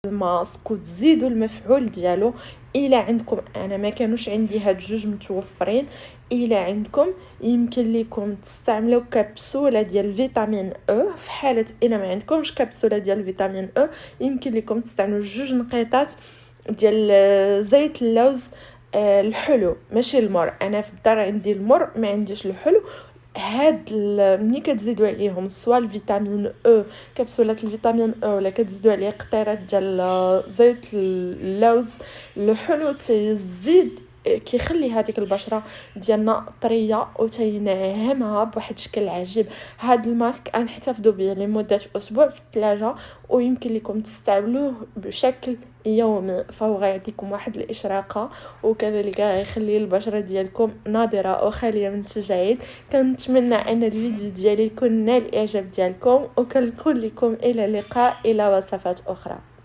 الماسك وتزيدوا المفعول ديالو. الا عندكم، انا ما كانوش عندي هاد جوج متوفرين، الا عندكم يمكن لكم تستعملوا كبسوله ديال فيتامين او. في حاله الا ما عندكمش كبسوله ديال فيتامين او يمكن لكم تستعملوا جوج نقيطات ديال زيت اللوز. الحلو ماشي المر، انا في الدار عندي المر ما عنديش الحلو. ملي كتزيدوا عليهم سوا الفيتامين او، كبسولات الفيتامين او، ولا كتزيدوا عليه قطيرات ديال زيت اللوز الحلو، تزيد كيخلي هذيك البشره ديالنا طريه وتينعمها بواحد الشكل عجيب. هاد الماسك غنحتفظوا به لمده اسبوع في الثلاجه، ويمكن لكم تستعملوه بشكل يومي، فهو غيعطيكم واحد الاشراقه، وكذلك غيخلي البشره ديالكم ناضره وخاليه من التجاعيد. كنتمنى ان الفيديو ديالي يكون نال الاعجاب ديالكم، وكنقول لكم الى اللقاء الى وصفات اخرى.